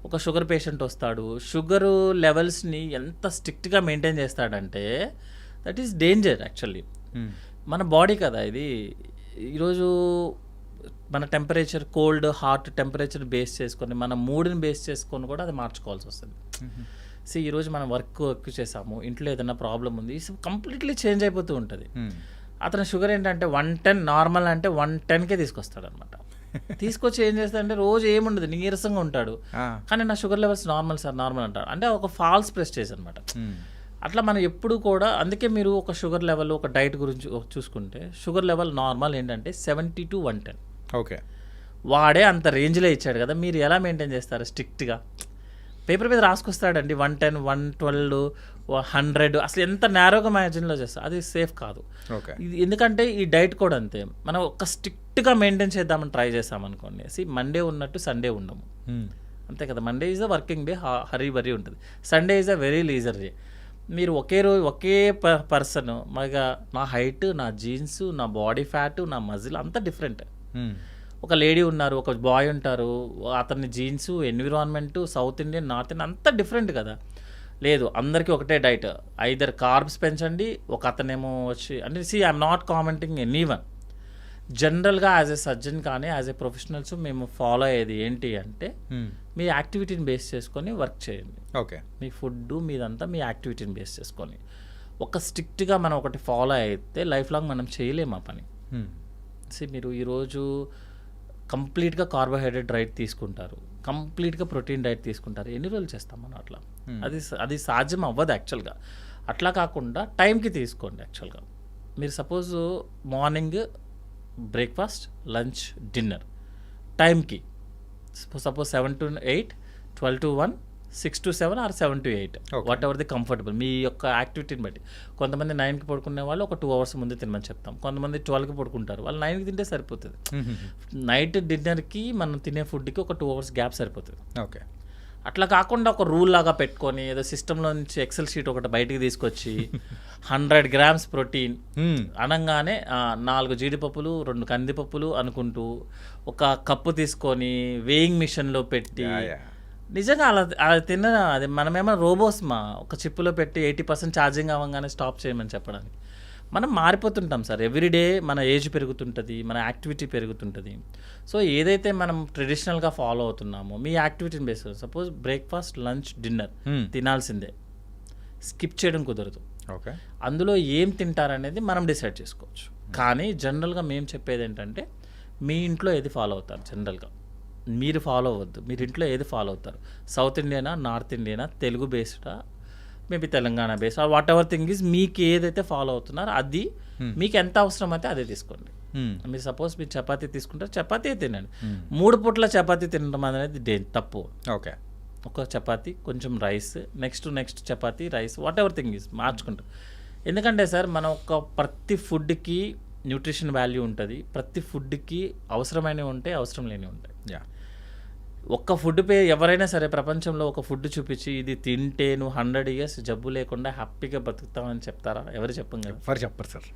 ఒక షుగర్ పేషెంట్ వస్తాడు, షుగర్ లెవెల్స్ని ఎంత స్ట్రిక్ట్గా మెయింటైన్ చేస్తాడంటే దట్ ఈస్ డేంజర్ యాక్చువల్లీ. మన బాడీ కదా ఇది. ఈరోజు మన temperature, cold hot temperature base చేసుకొని మన మూడ్ని బేస్ చేసుకొని కూడా అది మార్చుకోవాల్సి వస్తుంది. ఈరోజు మనం వర్క్ ఎక్కువ చేసాము, ఇంట్లో ఏదైనా ప్రాబ్లం ఉంది, కంప్లీట్లీ చేంజ్ అయిపోతూ ఉంటుంది. అతని షుగర్ ఏంటంటే 110 నార్మల్ అంటే 110కే తీసుకొస్తాడు అనమాట. తీసుకొచ్చి ఏం చేస్తాడంటే రోజు ఏముండదు, నీరసంగా ఉంటాడు, కానీ నా sugar levels normal sir normal అంటాడు. అంటే ఒక ఫాల్స్ ప్రెస్టేజ్ అనమాట. అట్లా మనం ఎప్పుడు కూడా అందుకే మీరు ఒక షుగర్ లెవెల్ ఒక డైట్ గురించి చూసుకుంటే షుగర్ లెవెల్ నార్మల్ ఏంటంటే 70 to 110. ఓకే. వాడే అంత రేంజ్లో ఇచ్చాడు కదా, మీరు ఎలా మెయింటైన్ చేస్తారు స్ట్రిక్ట్గా? పేపర్ మీద రాసుకొస్తాడండి 110, 112, 100, అసలు ఎంత నేరోగా మ్యాజిన్లో చేస్తారు, అది సేఫ్ కాదు. ఓకే. ఇది ఎందుకంటే ఈ డైట్ కూడా అంతే, మనం ఒక స్ట్రిక్ట్గా మెయింటైన్ చేద్దామని ట్రై చేస్తామనుకోండి, మండే ఉన్నట్టు సండే ఉండము, అంతే కదా. Monday is a working day, hurry burry ఉంటుంది. Sunday is a very leisure day. మీరు ఒకే రోజు ఒకే పర్సన్ మగా నా హైట్, నా జీన్స్, నా బాడీ ఫ్యాట్, నా మజిల్ అంతా డిఫరెంట్. ఒక లేడీ ఉన్నారు, ఒక బాయ్ ఉంటారు, అతని jeans, environment, south Indian, north Indian అంతా డిఫరెంట్ కదా. లేదు అందరికీ ఒకటే డైట్, ఐదర్ కార్బ్స్ పెంచండి, ఒక అతనేమో వచ్చి అంటే I'm not commenting any one. జనరల్గా యాజ్ ఎ సర్జన్ కానీ యాజ్ ఎ ప్రొఫెషనల్స్ మేము ఫాలో అయ్యేది ఏంటి అంటే మీ యాక్టివిటీని బేస్ చేసుకొని వర్క్ చేయండి. ఓకే. మీ ఫుడ్ మీదంతా మీ యాక్టివిటీని బేస్ చేసుకొని ఒక స్ట్రిక్ట్గా మనం ఒకటి ఫాలో అయితే లైఫ్ లాంగ్ మనం చేయలేము ఆ పని. మీరు ఈరోజు కంప్లీట్గా కార్బోహైడ్రేట్ డైట్ తీసుకుంటారు, కంప్లీట్గా ప్రోటీన్ డైట్ తీసుకుంటారు, ఎన్ని రోజులు చేస్తాం మనం అట్లా? అది సాధ్యం అవ్వదు యాక్చువల్గా. అట్లా కాకుండా టైంకి తీసుకోండి. యాక్చువల్గా మీరు suppose morning breakfast, lunch, dinner టైంకి, suppose 7 to 8, 12 to 1, 6 to 7 or 7 to 8, whatever the comfortable మీ యొక్క యాక్టివిటీని బట్టి. కొంతమంది 9కి పడుకునే వాళ్ళు ఒక 2 hours ముందు తినమని చెప్తాం, కొంతమంది 12కి పడుకుంటారు, వాళ్ళు 9కి తింటే సరిపోతుంది. నైట్ డిన్నర్కి మనం తినే ఫుడ్కి ఒక 2 hours గ్యాప్ సరిపోతుంది. ఓకే. అట్లా కాకుండా ఒక రూల్ లాగా పెట్టుకొని ఏదో సిస్టంలో నుంచి ఎక్సెల్ షీట్ ఒకటి బయటికి తీసుకొచ్చి 100 grams ప్రోటీన్ అనగానే 4 జీడిపప్పులు 2 కందిపప్పులు అనుకుంటూ ఒక కప్పు తీసుకొని వేయింగ్ మిషన్లో పెట్టి నిజంగా అలా తిన్న అది మనమేమో రోబోస్ ఒక చిప్పులో పెట్టి 80% ఛార్జింగ్ అవ్వగానే స్టాప్ చేయమని చెప్పడానికి. మనం మారిపోతుంటాం సార్, ఎవ్రీడే మన ఏజ్ పెరుగుతుంటుంది, మన యాక్టివిటీ పెరుగుతుంటుంది. సో ఏదైతే మనం ట్రెడిషనల్గా ఫాలో అవుతున్నామో మీ యాక్టివిటీని base suppose breakfast, lunch, dinner తినాల్సిందే, స్కిప్ చేయడం కుదరదు. ఓకే. అందులో ఏం తింటారనేది మనం డిసైడ్ చేసుకోవచ్చు. కానీ జనరల్గా మేము చెప్పేది ఏంటంటే మీ ఇంట్లో ఏది ఫాలో అవుతారు, జనరల్గా మీరు ఫాలో అవ్వద్దు. మీరు ఇంట్లో ఏది ఫాలో అవుతారు, సౌత్ ఇండియనా, నార్త్ ఇండియనా, తెలుగు బేస్డా, maybe Telangana base, whatever thing is మీకు ఏదైతే ఫాలో అవుతున్నారో అది మీకు ఎంత అవసరం అయితే అదే తీసుకోండి. మీరు సపోజ్ మీరు చపాతీ తీసుకుంటారు, చపాతీ తినండి. 3 పూట్ల చపాతీ తినడం అనేది తప్పు. ఓకే. ఒక చపాతీ, కొంచెం rice, next chapati, rice, whatever thing is మార్చుకుంటాం. ఎందుకంటే సార్ మనం ప్రతి ఫుడ్కి న్యూట్రిషన్ వాల్యూ ఉంటుంది, ప్రతి ఫుడ్కి అవసరమైనవి ఉంటాయి, అవసరం లేనివి ఉంటాయి. ఒక్క ఫుడ్ ఎవరైనా సరే ప్రపంచంలో ఒక ఫుడ్ చూపించి ఇది తింటే నువ్వు 100 years జబ్బు లేకుండా హ్యాపీగా బతుకుతామని చెప్తారా? ఎవరు చెప్పం కదా, చెప్పరు సార్.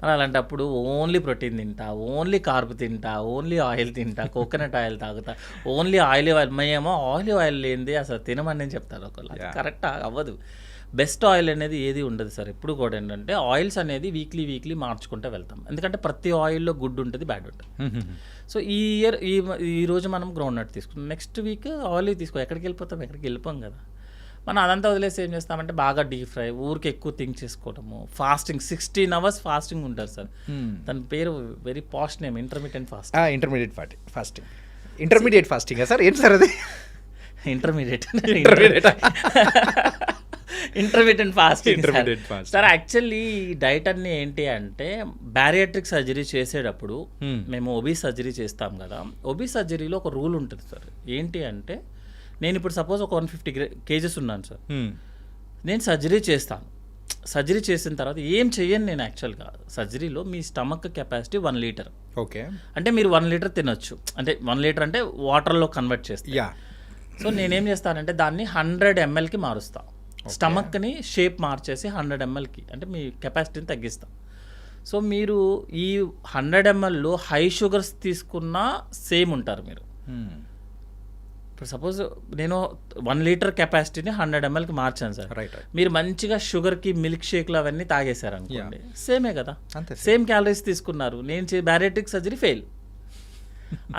మరి అలాంటప్పుడు ఓన్లీ ప్రోటీన్ తింటా, ఓన్లీ కార్బ్ తింటా, ఓన్లీ ఆయిల్ తింటా, కోకోనట్ ఆయిల్ తాగుతా, ఓన్లీ ఆయిల్ మేమో ఆయిల్ లేనిది అసలు తినమని చెప్తారు ఒకళ్ళు. కరెక్ట్ అవ్వదు. బెస్ట్ ఆయిల్ అనేది ఏది ఉండదు సార్. ఎప్పుడు కూడా ఏంటంటే ఆయిల్స్ అనేది వీక్లీ మార్చుకుంటూ వెళ్తాం, ఎందుకంటే ప్రతి ఆయిల్లో గుడ్ ఉంటుంది, బ్యాడ్ ఉంటుంది. సో ఈ రోజు మనం గ్రౌండ్ నట్ తీసుకుంటాం, నెక్స్ట్ వీక్ ఆయిల్ తీసుకో, ఎక్కడికి వెళ్ళిపోం కదా. మనం అదంతా వదిలేసి ఏం చేస్తామంటే బాగా డీప్ ఫ్రై, ఊరికి ఎక్కువ థింక్ చేసుకోవడము, ఫాస్టింగ్ 16 hours ఫాస్టింగ్ ఉంటారు సార్. తన పేరు very past name, intermediate fasting. Intermediate fasting sir, ఏంటి సార్ అది? Intermediate fasting sir. Actually diet అన్ని ఏంటి అంటే బ్యారియాట్రిక్ సర్జరీ చేసేటప్పుడు మేము ఒబీస్ సర్జరీ చేస్తాం కదా, ఒబీస్ సర్జరీలో ఒక రూల్ ఉంటుంది సార్. ఏంటి అంటే నేను ఇప్పుడు సపోజ్ ఒక 150 kgs ఉన్నాను సార్, నేను సర్జరీ చేస్తాను. సర్జరీ చేసిన తర్వాత ఏం చెయ్యను నేను. యాక్చువల్గా సర్జరీలో మీ స్టమక్ కెపాసిటీ 1 liter. ఓకే. అంటే మీరు 1 liter తినొచ్చు, అంటే 1 liter అంటే వాటర్లో కన్వర్ట్ చేస్తా. సో నేనేం చేస్తానంటే దాన్ని 100 mlకి మారుస్తాను. స్టమక్ని షేప్ మార్చేసి 100 mlకి, అంటే మీ కెపాసిటీని తగ్గిస్తాం. సో మీరు ఈ 100 mlలో హై షుగర్స్ తీసుకున్నా సేమ్ ఉంటారు మీరు. ఇప్పుడు సపోజ్ నేను 1 liter కెపాసిటీని 100 mlకి మార్చాను సార్. మీరు మంచిగా షుగర్కి మిల్క్ షేక్లు అవన్నీ తాగేశారు అనుకోండి, సేమే కదా, సేమ్ క్యాలరీస్ తీసుకున్నారు. నేను బ్యారియాట్రిక్ సర్జరీ ఫెయిల్.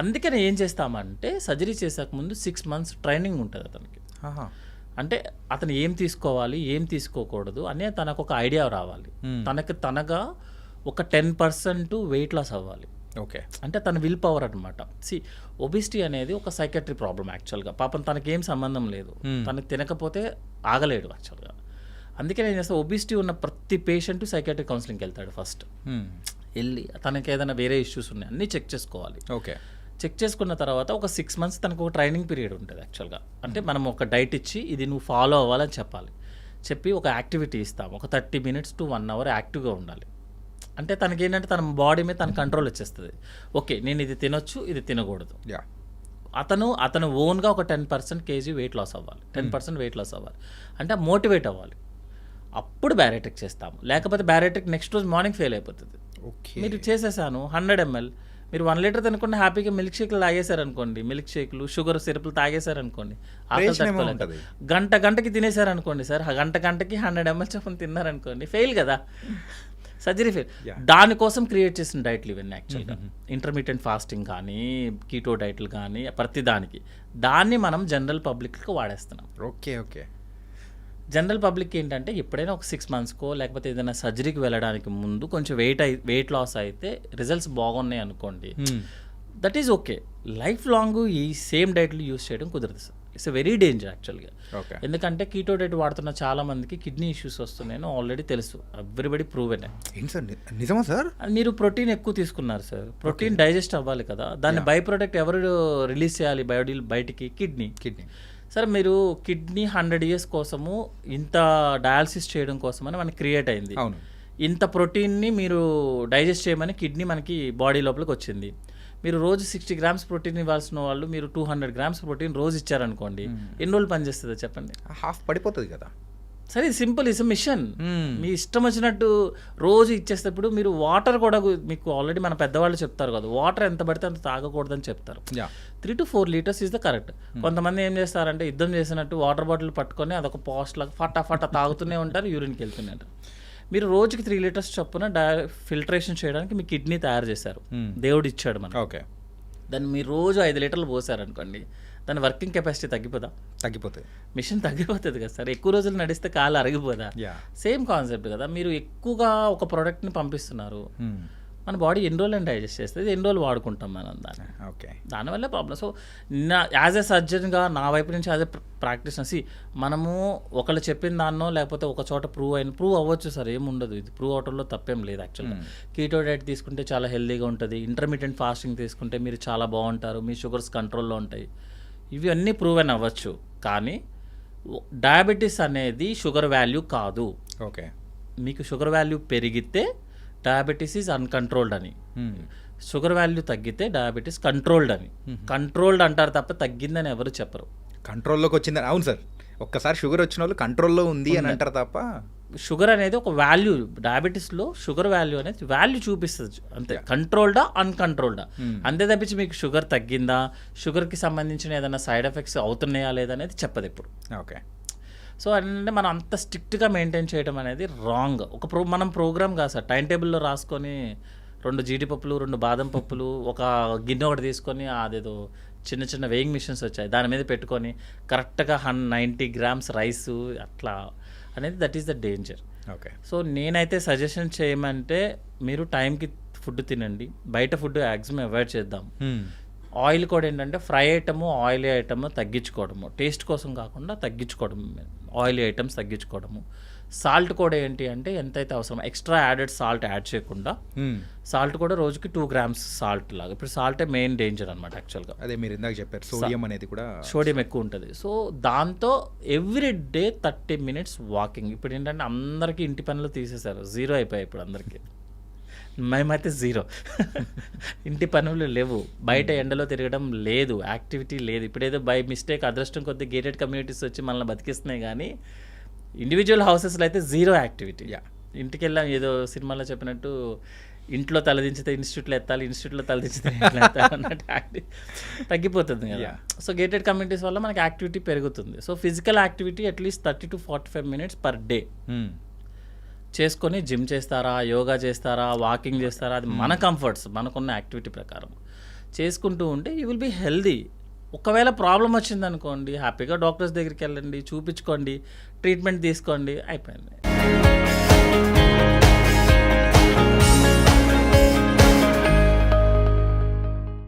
అందుకని ఏం చేస్తామంటే సర్జరీ చేసాక ముందు 6 months ట్రైనింగ్ ఉంటుంది అతనికి. అంటే అతను ఏం తీసుకోవాలి, ఏం తీసుకోకూడదు అనే తనకు ఒక ఐడియా రావాలి. తనగా ఒక 10% వెయిట్ లాస్ అవ్వాలి. ఓకే. అంటే తన విల్ పవర్ అనమాట. ఒబిసిటీ అనేది ఒక సైకాట్రిక్ ప్రాబ్లం యాక్చువల్గా. పాపం తనకేం సంబంధం లేదు, తనకు తినకపోతే ఆగలేడు యాక్చువల్గా. అందుకే నేను చేస్తాను, ఒబిసిటీ ఉన్న ప్రతి పేషెంట్ సైకాట్రిక్ కౌన్సిలింగ్కి వెళ్తాడు ఫస్ట్. వెళ్ళి తనకి ఏదైనా వేరే ఇష్యూస్ ఉన్నాయి అన్నీ చెక్ చేసుకోవాలి. ఓకే. చెక్ చేసుకున్న తర్వాత ఒక 6 months తనకు ఒక ట్రైనింగ్ పీరియడ్ ఉంటుంది యాక్చువల్గా. అంటే మనం ఒక డైట్ ఇచ్చి ఇది నువ్వు ఫాలో అవ్వాలని చెప్పాలి. చెప్పి ఒక యాక్టివిటీ ఇస్తాము, ఒక 30 minutes to 1 hour యాక్టివ్గా ఉండాలి. అంటే తనకి ఏంటంటే తన బాడీ మీద తన కంట్రోల్ వచ్చేస్తుంది. ఓకే, నేను ఇది తినొచ్చు, ఇది తినకూడదు. అతను ఓన్గా ఒక 10% kg వెయిట్ లాస్ అవ్వాలి, 10% వెయిట్ లాస్ అవ్వాలి. అంటే మోటివేట్ అవ్వాలి. అప్పుడు బ్యారెట్రిక్ చేస్తాము. లేకపోతే బ్యారెట్రిక్ నెక్స్ట్ రోజు మార్నింగ్ ఫెయిల్ అయిపోతుంది. మీరు చేసేసాను 100 ml, మీరు 1 liter తినకుండా హ్యాపీగా మిల్క్ షేక్లు తాగేశారనుకోండి, మిల్క్ షేక్లు షుగర్ సిరప్లు తాగేశారనుకోండి, ఆకలి తట్టుకోలేదు, గంటకి తినేశారనుకోండి సార్, గంటకి 100 ml చొప్పున తిన్నారనుకోండి, ఫెయిల్ కదా, సర్జరీ ఫెయిల్. దానికోసం క్రియేట్ చేసిన డైట్లు ఇవన్నీ యాక్చువల్గా. ఇంటర్మీడియట్ ఫాస్టింగ్ కానీ, కీటో డైట్లు కానీ, ప్రతి దాన్ని మనం జనరల్ పబ్లిక్కి వాడేస్తున్నాం. ఓకే. జనరల్ పబ్లిక్ ఏంటంటే ఎప్పుడైనా ఒక 6 monthsకో లేకపోతే ఏదైనా సర్జరీకి వెళ్ళడానికి ముందు కొంచెం వెయిట్ లాస్ అయితే రిజల్ట్స్ బాగున్నాయి అనుకోండి, that is okay. Life long ఈ సేమ్ డైట్లు యూస్ చేయడం కుదరదు sir. It's a very danger యాక్చువల్గా. ఎందుకంటే కీటో డైట్ వాడుతున్న చాలా మందికి కిడ్నీ ఇష్యూస్ వస్తున్నాయని ఆల్రెడీ తెలుసు, ఎవ్రీబడి ప్రూవెన్. నిజమా సార్? మీరు ప్రోటీన్ ఎక్కువ తీసుకున్నారు సార్, ప్రోటీన్ డైజెస్ట్ అవ్వాలి కదా, దాన్ని బై ప్రొడక్ట్ ఎవరు రిలీజ్ చేయాలి బయటికి? కిడ్నీ. సరే, మీరు కిడ్నీ 100 years కోసము ఇంత డయాలసిస్ చేయడం కోసమని మనకి క్రియేట్ అయింది. ఇంత ప్రోటీన్ని మీరు డైజెస్ట్ చేయమని కిడ్నీ మనకి బాడీ లోపలికి వచ్చింది. మీరు రోజు 60 grams ప్రోటీన్ ఇవ్వాల్సిన వాళ్ళు మీరు 200 grams ప్రోటీన్ రోజు ఇచ్చారనుకోండి, ఎన్ని రోజులు పనిచేస్తుందో చెప్పండి? హాఫ్ పడిపోతుంది కదా. సరే, సింపుల్, ఇస్ మిషన్. మీ ఇష్టం వచ్చినట్టు రోజు ఇచ్చేటప్పుడు మీరు వాటర్ కూడా, మీకు ఆల్రెడీ మన పెద్దవాళ్ళు చెప్తారు కదా, వాటర్ ఎంత పడితే అంత తాగకూడదని చెప్తారు. 3 to 4 liters is the correct. కొంతమంది ఏం చేస్తారంటే యుద్ధం చేసినట్టు వాటర్ బాటిల్ పట్టుకొని అదొక పోస్ట్ లాగా ఫటా తాగుతూనే ఉంటారు, యూరిన్కి వెళ్తూనే ఉంటారు. మీరు రోజుకి 3 liters చొప్పున ఫిల్టరేషన్ చేయడానికి మీ కిడ్నీ తయారు చేశారు, దేవుడు ఇచ్చాడు మనకి. ఓకే. దాన్ని మీరు రోజు 5 లీటర్లు పోసారనుకోండి, దాని వర్కింగ్ కెపాసిటీ తగ్గిపోతుంది, మిషన్ తగ్గిపోతుంది కదా సార్. ఎక్కువ రోజులు నడిస్తే కాలు అరిగిపోదా? సేమ్ కాన్సెప్ట్ కదా. మీరు ఎక్కువగా ఒక ప్రోడక్ట్ని పంపిస్తున్నారు, మన బాడీ ఎన్ని రోజులు డైజెస్ట్ చేస్తుంది, ఎన్ని రోజులు వాడుకుంటాం మనం దాన్ని. ఓకే, దానివల్ల ప్రాబ్లం. సో యాజ్ ఎ సర్జన్గా నా వైపు నుంచి యాజ్ ఎ ప్రాక్టీషనర్, మనము ఒకళ్ళు చెప్పిన దాన్నో లేకపోతే ఒక చోట ప్రూవ్ అవ్వచ్చు సార్, ఏముండదు, ఇది ప్రూవ్ అవటంలో తప్పేం లేదు యాక్చువల్గా. కీటో డైట్ తీసుకుంటే చాలా హెల్తీగా ఉంటుంది, ఇంటర్మీడియట్ ఫాస్టింగ్ తీసుకుంటే మీరు చాలా బాగుంటారు, మీ షుగర్స్ కంట్రోల్లో ఉంటాయి, ఇవి అన్నీ ప్రూవెన్ అవ్వచ్చు. కానీ డయాబెటీస్ అనేది షుగర్ వాల్యూ కాదు. ఓకే, మీకు షుగర్ వాల్యూ పెరిగితే డయాబెటీస్ ఈజ్ అన్కంట్రోల్డ్ అని, షుగర్ వాల్యూ తగ్గితే డయాబెటీస్ కంట్రోల్డ్ అని. కంట్రోల్డ్ అంటారు తప్ప తగ్గిందని ఎవరు చెప్పరు. కంట్రోల్లోకి వచ్చిందని. అవును సార్, ఒక్కసారి షుగర్ వచ్చిన వాళ్ళు కంట్రోల్లో ఉంది అని అంటారు తప్ప. షుగర్ అనేది ఒక వాల్యూ, డయాబెటీస్లో షుగర్ వాల్యూ అనేది వాల్యూ చూపిస్తుంది అంతే, కంట్రోల్డా అన్కంట్రోల్డా అంతే తప్పించి మీకు షుగర్ తగ్గిందా, షుగర్కి సంబంధించిన ఏదైనా సైడ్ ఎఫెక్ట్స్ అవుతున్నాయా లేదనేది చెప్పదు ఇప్పుడు. ఓకే. సో అంటే మనం అంత స్ట్రిక్ట్గా మెయింటైన్ చేయడం అనేది రాంగ్. మనం ప్రోగ్రామ్ కాదు సార్, టైం టేబుల్లో రాసుకొని 2 జీడిపప్పులు 2 బాదం పప్పులు ఒక గిన్నె ఒకటి తీసుకొని, అదేదో చిన్న వెయింగ్ మిషన్స్ వచ్చాయి, దాని మీద పెట్టుకొని కరెక్ట్గా 90 grams రైస్ అట్లా అనేది, that is the danger. Okay. So నేనైతే సజెషన్ చేయమంటే మీరు టైంకి ఫుడ్ తినండి, బయట ఫుడ్ మ్యాక్సిమం అవాయిడ్ చేద్దాం. ఆయిల్ కూడా ఏంటంటే ఫ్రై ఐటము ఆయిలీ ఐటమ్ తగ్గించుకోవడము, టేస్ట్ కోసం కాకుండా తగ్గించుకోవడం, ఆయిలీ ఐటమ్స్ తగ్గించుకోవడము. సాల్ట్ కూడా ఏంటి అంటే ఎంతైతే అవసరం ఎక్స్ట్రా యాడెడ్ సాల్ట్ యాడ్ చేయకుండా, సాల్ట్ కూడా రోజుకి 2 grams సాల్ట్ లాగా. ఇప్పుడు సాల్టే మెయిన్ డేంజర్ అనమాట యాక్చువల్గా. అదే మీరు ఇందాక చెప్పారు, సోడియం అనేది కూడా, సోడియం ఎక్కువ ఉంటుంది. సో దాంతో ఎవ్రీ డే 30 minutes వాకింగ్. ఇప్పుడు ఏంటంటే అందరికీ ఇంటి పనులు తీసేశారు, 0 అయిపోయాయి ఇప్పుడు అందరికీ. మేమైతే 0 ఇంటి పనులు లేవు, బయట ఎండలో తిరగడం లేదు, యాక్టివిటీ లేదు. ఇప్పుడేదో బై మిస్టేక్ అదృష్టం కొద్ది గేటెడ్ కమ్యూనిటీస్ వచ్చి మనల్ని బతికిస్తున్నాయి, కానీ ఇండివిజువల్ హౌసెస్లో అయితే 0 యాక్టివిటీ. ఇంటికి వెళ్ళాం, ఏదో సినిమాలో చెప్పినట్టు ఇంట్లో తలదించితే ఇన్స్టిట్యూట్లో ఎత్తాలి, ఇన్స్టిట్యూట్లో తలదించితే అన్నట్టు తగ్గిపోతుంది కదా. సో గేటెడ్ కమ్యూనిటీస్ వల్ల మనకి యాక్టివిటీ పెరుగుతుంది. So physical activity at least 30 to 45 minutes per day చేసుకొని, జిమ్ చేస్తారా, యోగా చేస్తారా, వాకింగ్ చేస్తారా, అది మన కంఫర్ట్స్, మనకున్న యాక్టివిటీ ప్రకారం చేసుకుంటూ ఉంటే యూ విల్ బీ హెల్దీ. ఒకవేళ ప్రాబ్లం వచ్చిందనుకోండి, హ్యాపీగా డాక్టర్స్ దగ్గరికి వెళ్ళండి, చూపించుకోండి, ట్రీట్మెంట్ తీసుకోండి, అయిపోయింది.